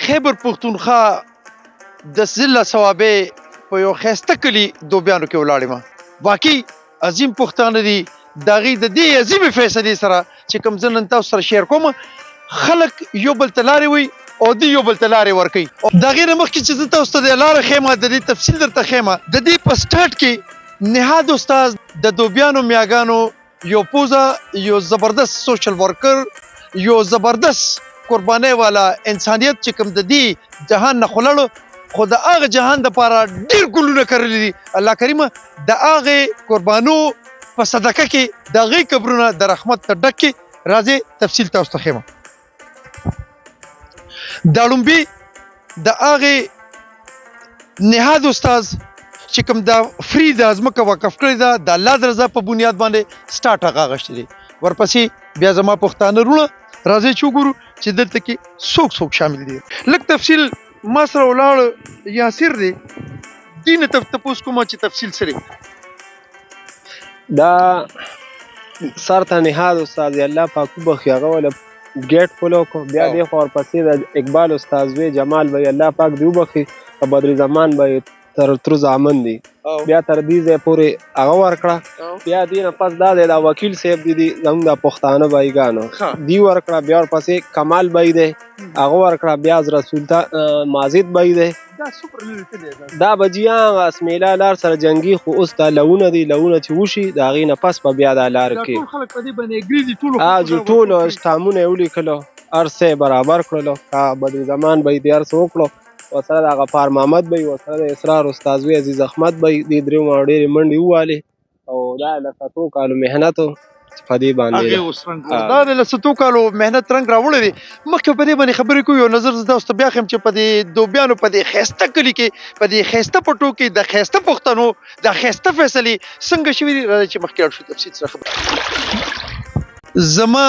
خیبر پښتونخوا د ضلع صوابۍ په یو ښایسته کلي دوبیانو کې ولاړ یم. واقعي عظیم پښتانه دي. د هغې د دې عظیمې فیصلې سره چې کوم زه نن تاسو سره شیر کوم، خلک یو بل ته لارې وایي او دوی یو بل ته لارې ورکوي. د هغې نه مخکې چې زه تاسو ته د لاره ښیم، د دې تفصیل درته ښیم. د دې په سټارټ کې نهاد استاد د دوبیانو میاګانو یو پوزه، یو زبردست سوشل ورکر، یو زبردست قربانۍ والا انسانیت چې کوم د دې جهان نه خلړو، خو د هغه جهان دپاره ډېر ګلونه کرلي دي. الله کریمه د هغې قربانو په صدقه کې د هغې قبرونه د رحمت نه ډک کې. راځئ تفصیل تاسو ته ښیم. دا لومبي د هغې نهاد استاذ چې کوم دا فری د ځمکه وقف کړې ده، د الله د رضا په بنیاد باندې سټارټ هغه اخیستی دی. ورپسې بیا زما پښتانه وروڼه راځئ چې وګورو چې دلته کې څوک څوک شامل دي. لږ تفصیل ما سره ولاړ یاسر دی، دې نه تپوس کوم چې تفصیل څه دی. دا سر ته نهاد استاد الله پاک وبخښي، هغه وله ګیټ فولو کو، بیا دې خوا ورپسې د اقبال استاد وی جمال به الله پاک دې وبخښي، بدر زمان به تر زامن دي، بیا تر دې ځای پورې هغه ورکړه. بیا دې نه پس دا دی دا وکیل صاحب دي زموږ د پښتانه بایګانو دې ورکړه. بیا ورپسې کمال بای دی هغه ورکړه. بیا حضرت سلطان ماجد بای دی. دا بجیا اسمیلا لار سره جنگي، خو اوس دا لونه دي، لونه چې وشي د هغې نه پس به بیا دا لار کې ټولو اسټامونه یې ولیکلو، هر څه یې برابر کړلو. بدر زمان به یې دې هر څه وکړو، ورسره د غفار محمد به یې، ورسره د اسرار استاد وی عزیز احمد به یې. دې درېو ما ډېرې منډې ووالې او دا له ستو کالو محنت په دې باندې دا د له ستو کالو محنت رنګ راوړی دی. مخکې په دې باندې خبرې کوو، یو نظر زه تاسو ته بیا ښیم چې په دې دوبیانو په دې ښایسته کلي کې، په دې ښایسته پټو کې د ښایسته پښتنو د ښایسته فیصلې څنګه شوي دي. راځئ چې مخکې لاړ شو تفصیل سره خبرې. زما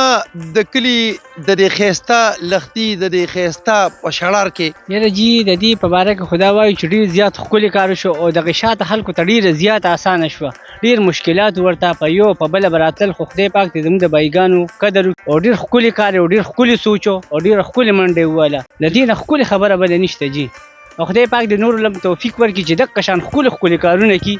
د کلي د دې ښایسته لښتي د دې ښایسته په شړار کې یاره جي د دې په باره کې خدا وایي چې ډېر زیات ښکلي کار شو او دغه شاته خلکو ته ډېره زیاته اسانه شوه. ډېر مشکلات ورته په یو په بله به راتلل، خو خدای پاک دې زموږ د بایګانو قدر او ډېر ښکلي کار او ډېر ښکلي سوچ او ډېره ښکلې منډه یې ووهله. له دې نه ښکلې خبره بله نشته جي. او خدای پاک دې نورو له توفیق ورکړي چې دغه شان ښکلي ښکلي کارونه کړي